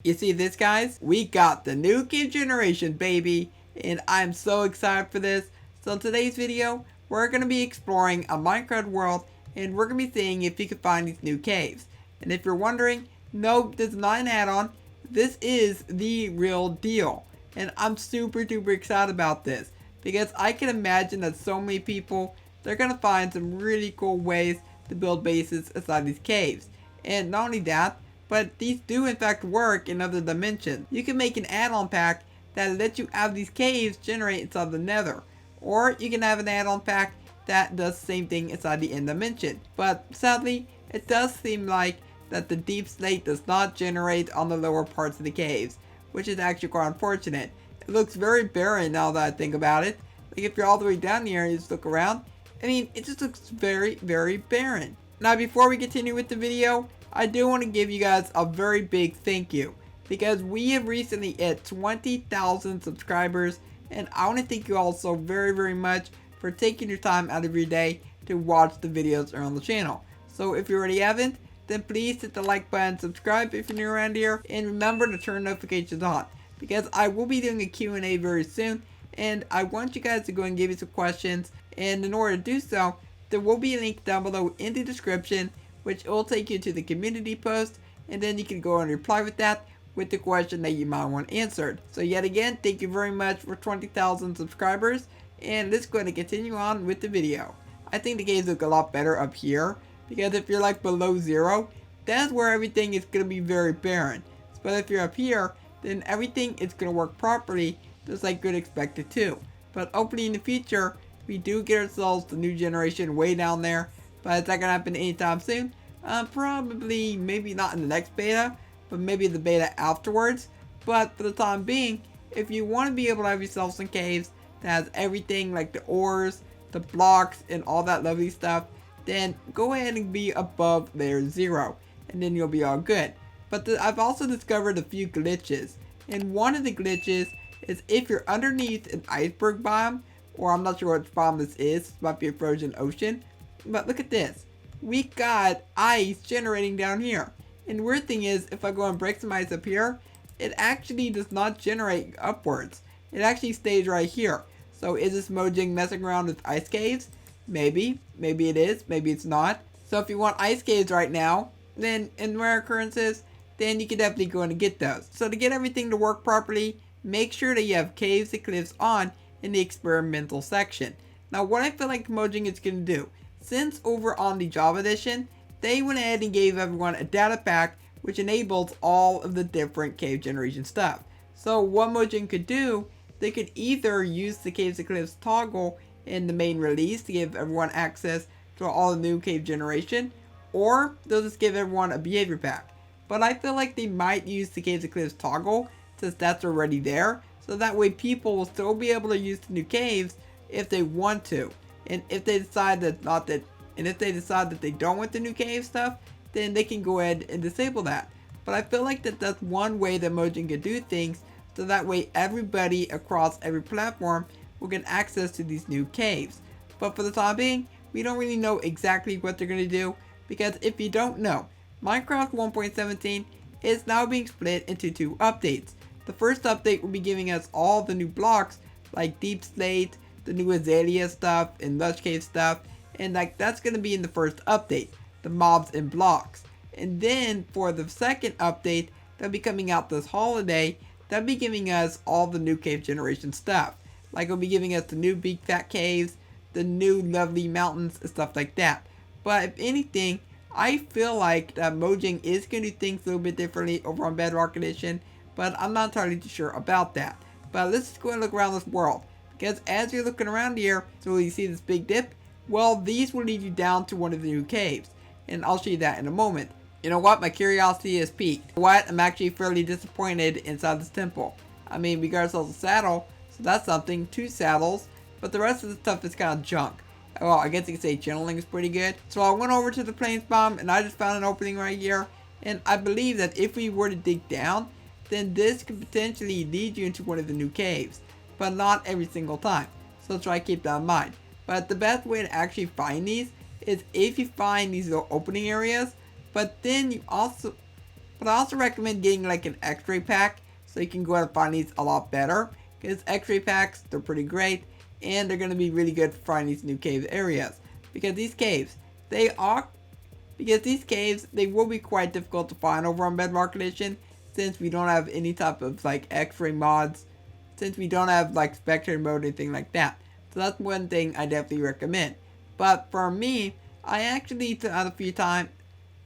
You see this, guys? We got the new cave generation, baby, and I'm so excited for this. So in today's video, we're going to be exploring a Minecraft world, and we're going to be seeing if you can find these new caves. And if you're wondering, no, this is not an add-on. This is the real deal. And I'm super duper excited about this, because I can imagine that so many people, they're going to find some really cool ways to build bases inside these caves. And not only that, but these do in fact work in other dimensions. You can make an add-on pack that lets you have these caves generate inside the nether. Or you can have an add-on pack that does the same thing inside the end dimension. But sadly, it does seem like that the deep slate does not generate on the lower parts of the caves, which is actually quite unfortunate. It looks very barren now that I think about it. Like if you're all the way down here and you just look around, I mean, it just looks very, very barren. Now before we continue with the video, I do want to give you guys a very big thank you, because we have recently hit 20,000 subscribers, and I want to thank you all so very, very much for taking your time out of your day to watch the videos on the channel. So if you already haven't, then please hit the like button, subscribe if you're new around here, and remember to turn notifications on, because I will be doing a Q&A very soon, and I want you guys to go and give me some questions, and in order to do so, there will be a link down below in the description, which will take you to the community post, and then you can go and reply with that with the question that you might want answered. So yet again, thank you very much for 20,000 subscribers, and let's go ahead and continue on with the video. I think the caves look a lot better up here, because if you're like below 0, that's where everything is going to be very barren. But if you're up here, then everything is going to work properly, just like you'd expect it to. But hopefully in the future, we do get ourselves the new generation way down there. But it's not going to happen anytime soon. Probably, maybe not in the next beta, but maybe the beta afterwards. But for the time being, if you want to be able to have yourself some caves that has everything like the ores, the blocks, and all that lovely stuff, then go ahead and be above layer 0, and then you'll be all good. But I've also discovered a few glitches, and one of the glitches is if you're underneath an iceberg biome, or I'm not sure which biome this is, it might be a frozen ocean, but look at this. We got ice generating down here. And weird thing is, if I go and break some ice up here, it actually does not generate upwards. It actually stays right here. So is this Mojang messing around with ice caves? Maybe. Maybe it is. Maybe it's not. So if you want ice caves right now, then in rare occurrences, then you can definitely go in and get those. So to get everything to work properly, make sure that you have caves and cliffs on in the experimental section. Now what I feel like Mojang is going to do, since over on the Java edition, they went ahead and gave everyone a data pack which enables all of the different cave generation stuff. So what Mojang could do, they could either use the Caves and Cliffs toggle in the main release to give everyone access to all the new cave generation, or they'll just give everyone a behavior pack. But I feel like they might use the Caves and Cliffs toggle since that's already there, so that way people will still be able to use the new caves if they want to. And if they decide that they don't want the new cave stuff, then they can go ahead and disable that. But I feel like that's one way that Mojang can do things, so that way everybody across every platform will get access to these new caves. But for the time being, we don't really know exactly what they're going to do, because if you don't know, Minecraft 1.17 is now being split into 2 updates. The first update will be giving us all the new blocks like Deep Slate, the new Azalea stuff, and Lush Cave stuff, and like that's going to be in the first update, the mobs and blocks. And then for the second update that'll be coming out this holiday, that'll be giving us all the new cave generation stuff. Like it'll be giving us the new big fat caves, the new lovely mountains, and stuff like that. But if anything, I feel like that Mojang is going to do things a little bit differently over on Bedrock Edition, but I'm not entirely too sure about that. But let's just go and look around this world. Because as you're looking around here, so you see this big dip, well, these will lead you down to one of the new caves. And I'll show you that in a moment. You know what? My curiosity has peaked. What? I'm actually fairly disappointed inside this temple. I mean, we got ourselves a saddle, so that's something. 2 saddles. But the rest of the stuff is kind of junk. Well, I guess you could say channeling is pretty good. So I went over to the plains biome, and I just found an opening right here. And I believe that if we were to dig down, then this could potentially lead you into one of the new caves. But not every single time. So try to keep that in mind. But the best way to actually find these is if you find these little opening areas, but then you also But I also recommend getting like an x-ray pack so you can go out and find these a lot better. Because x-ray packs, they're pretty great, and they're going to be really good for finding these new cave areas. Because these caves, they will be quite difficult to find over on Bedrock Edition, since we don't have any type of like x-ray mods, since we don't have like spectator mode or anything like that. So that's one thing I definitely recommend. But for me, I actually took out a few times.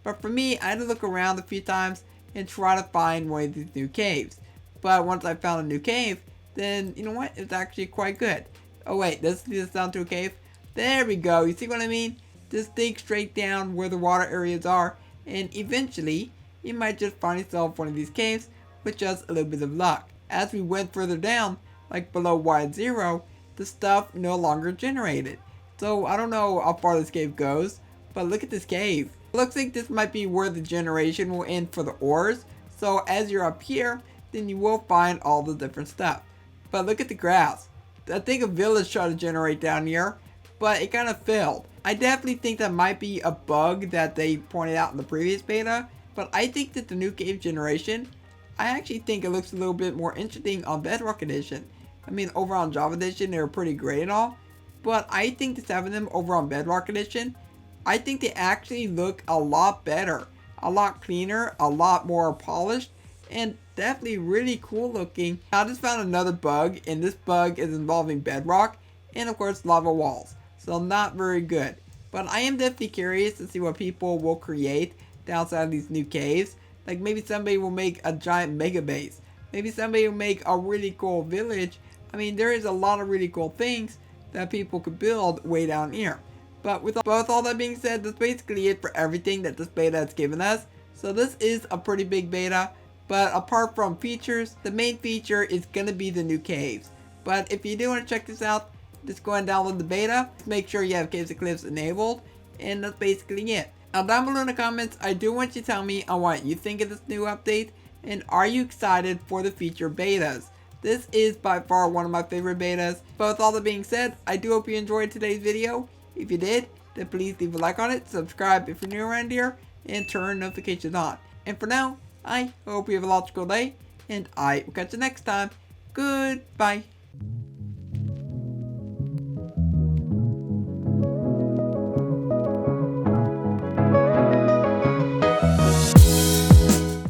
But for me, I had to look around a few times and try to find one of these new caves. But once I found a new cave, then you know what? It's actually quite good. Oh wait, let's lead us down to a cave. There we go. You see what I mean? Just dig straight down where the water areas are, and eventually, you might just find yourself one of these caves with just a little bit of luck. As we went further down, like below Y0, the stuff no longer generated. So I don't know how far this cave goes, but look at this cave. It looks like this might be where the generation will end for the ores. So as you're up here, then you will find all the different stuff. But look at the grass. I think a village tried to generate down here, but it kind of failed. I definitely think that might be a bug that they pointed out in the previous beta, but I think that the new cave generation, I actually think it looks a little bit more interesting on Bedrock Edition. I mean, over on Java Edition, they were pretty great and all, but I think just having them over on Bedrock Edition, I think they actually look a lot better, a lot cleaner, a lot more polished, and definitely really cool looking. I just found another bug, and this bug is involving bedrock and of course lava walls. So not very good. But I am definitely curious to see what people will create outside of these new caves. Like maybe somebody will make a giant mega base. Maybe somebody will make a really cool village. I mean, there is a lot of really cool things that people could build way down here. But with all that being said, that's basically it for everything that this beta has given us. So this is a pretty big beta. But apart from features, the main feature is going to be the new caves. But if you do want to check this out, just go and download the beta. Make sure you have Caves and Cliffs enabled. And that's basically it. Now down below in the comments, I do want you to tell me on what you think of this new update. And are you excited for the future betas? This is by far one of my favorite betas. But with all that being said, I do hope you enjoyed today's video. If you did, then please leave a like on it, subscribe if you're new around here, and turn notifications on. And for now, I hope you have a logical day, and I will catch you next time. Goodbye.